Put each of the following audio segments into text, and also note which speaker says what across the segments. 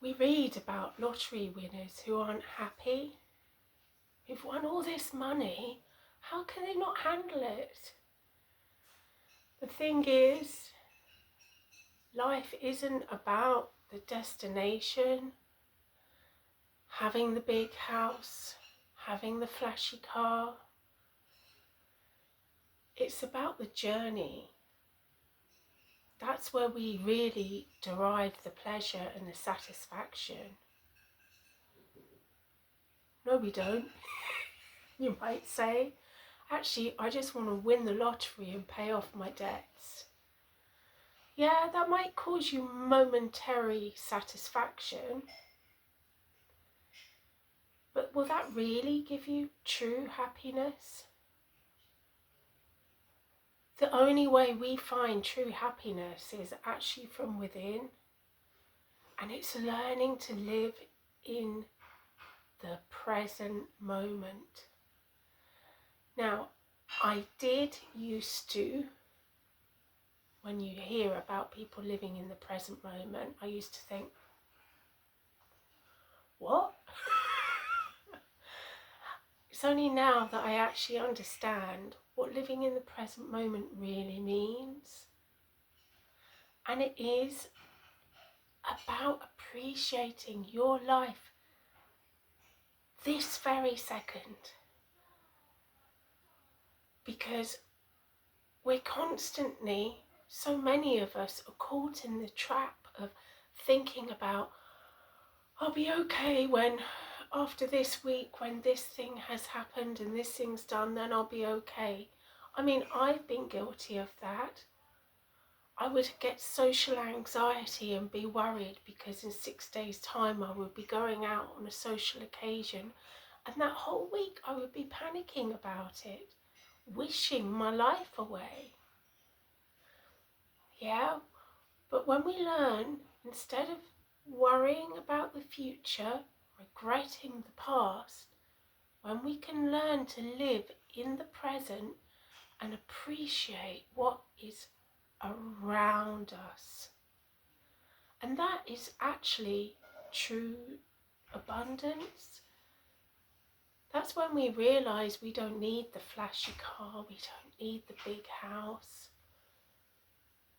Speaker 1: We read about lottery winners who aren't happy, who've won all this money. How can they not handle it? The thing is, life isn't about the destination, having the big house, having the flashy car. It's about the journey. That's where we really derive the pleasure and the satisfaction. No, we don't. You might say, actually, I just want to win the lottery and pay off my debts. Yeah, that might cause you momentary satisfaction, but will that really give you true happiness? The only way we find true happiness is actually from within, and it's learning to live in the present moment. Now, I did used to, when you hear about people living in the present moment, I used to think, what? It's only now that I actually understand what living in the present moment really means. And it is about appreciating your life this very second. Because we're constantly, so many of us are caught in the trap of thinking about, I'll be okay when, after this week, when this thing has happened and this thing's done, then I'll be okay. I mean, I've been guilty of that. I would get social anxiety and be worried because in 6 days' time I would be going out on a social occasion, and that whole week I would be panicking about it, wishing my life away. Yeah, but when we learn, instead of worrying about the future, regretting the past, when we can learn to live in the present and appreciate what is around us, and that is actually true abundance. That's when we realize we don't need the flashy car, we don't need the big house.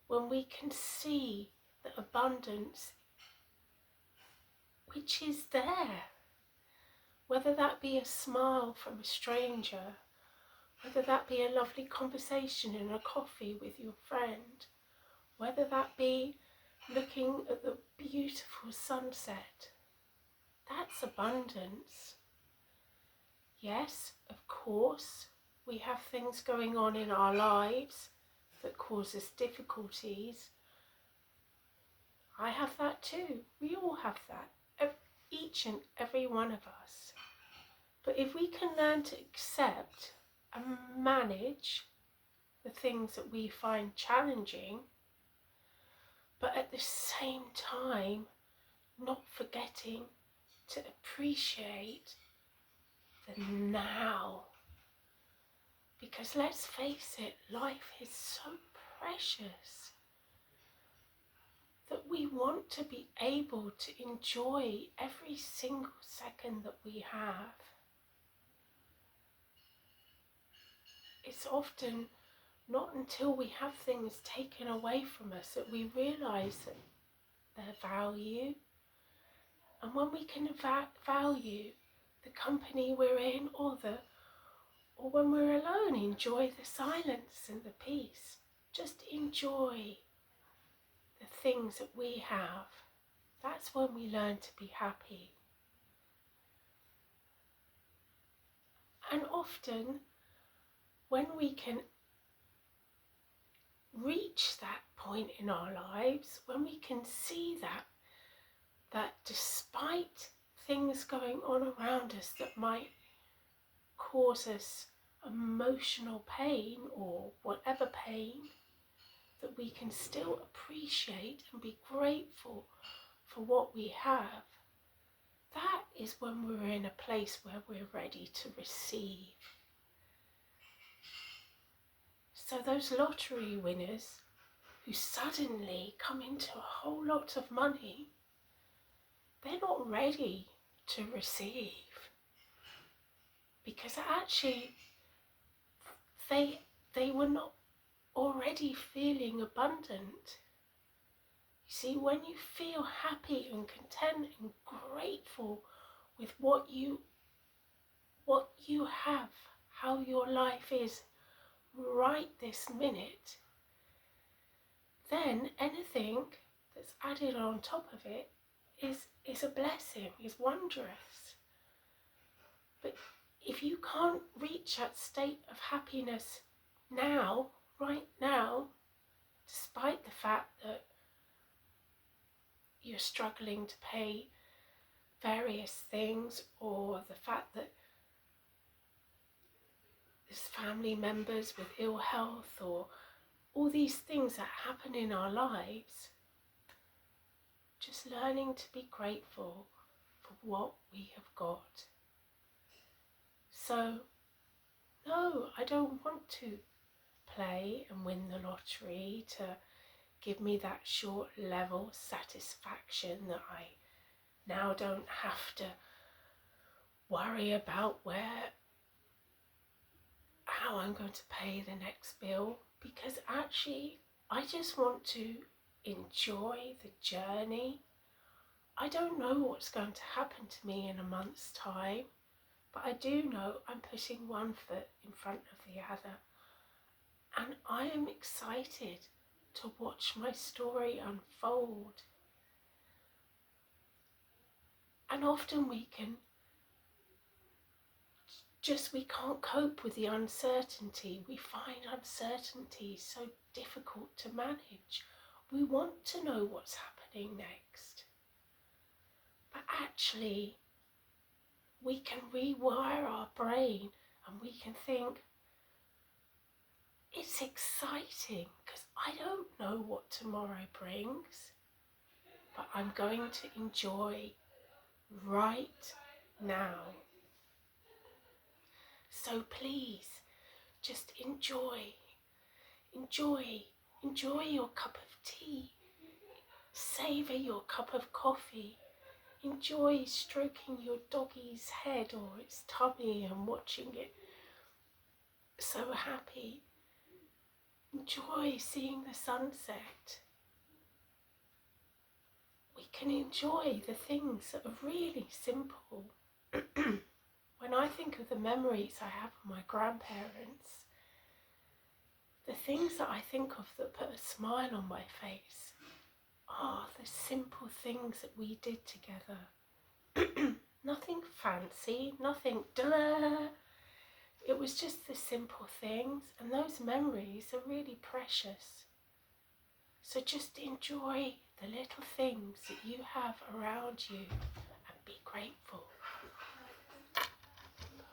Speaker 1: When we can see the abundance which is there, whether that be a smile from a stranger, whether that be a lovely conversation in a coffee with your friend, whether that be looking at the beautiful sunset, that's abundance. Yes, of course, we have things going on in our lives that cause us difficulties. I have that too. We all have that. Each and every one of us. But if we can learn to accept and manage the things that we find challenging, but at the same time not forgetting to appreciate the now. Because let's face it, life is so precious that we want to be able to enjoy every single second that we have. It's often not until we have things taken away from us that we realise that their value. And when we can value the company we're in, or when we're alone, enjoy the silence and the peace. Just enjoy the things that we have. That's when we learn to be happy. And often, when we can reach that point in our lives, when we can see that despite things going on around us that might cause us emotional pain or whatever pain, that we can still appreciate and be grateful for what we have, that is when we're in a place where we're ready to receive. So those lottery winners who suddenly come into a whole lot of money, they're not ready to receive, because actually they were not already feeling abundant. You see, when you feel happy and content and grateful with what you have, how your life is right this minute, then anything that's added on top of it is a blessing, is wondrous. But if you can't reach that state of happiness now, right now, despite the fact that you're struggling to pay various things, or the fact that there's family members with ill health, or all these things that happen in our lives, just learning to be grateful for what we have got. So, no, I don't want to play and win the lottery to give me that short level satisfaction that I now don't have to worry about how I'm going to pay the next bill, because actually I just want to enjoy the journey. I don't know what's going to happen to me in a month's time, but I do know I'm putting one foot in front of the other, and I am excited to watch my story unfold. And often we can't cope with the uncertainty. We find uncertainty so difficult to manage. We want to know what's happening next. But actually, we can rewire our brain and we can think, it's exciting because I don't know what tomorrow brings, but I'm going to enjoy right now. So please, just enjoy your cup of tea, savour your cup of coffee, enjoy stroking your doggy's head or its tummy and watching it so happy. Enjoy seeing the sunset. We can enjoy the things that are really simple. When I think of the memories I have of my grandparents, the things that I think of that put a smile on my face are the simple things that we did together. Nothing fancy, nothing duh. It was just the simple things, and those memories are really precious. So just enjoy the little things that you have around you and be grateful.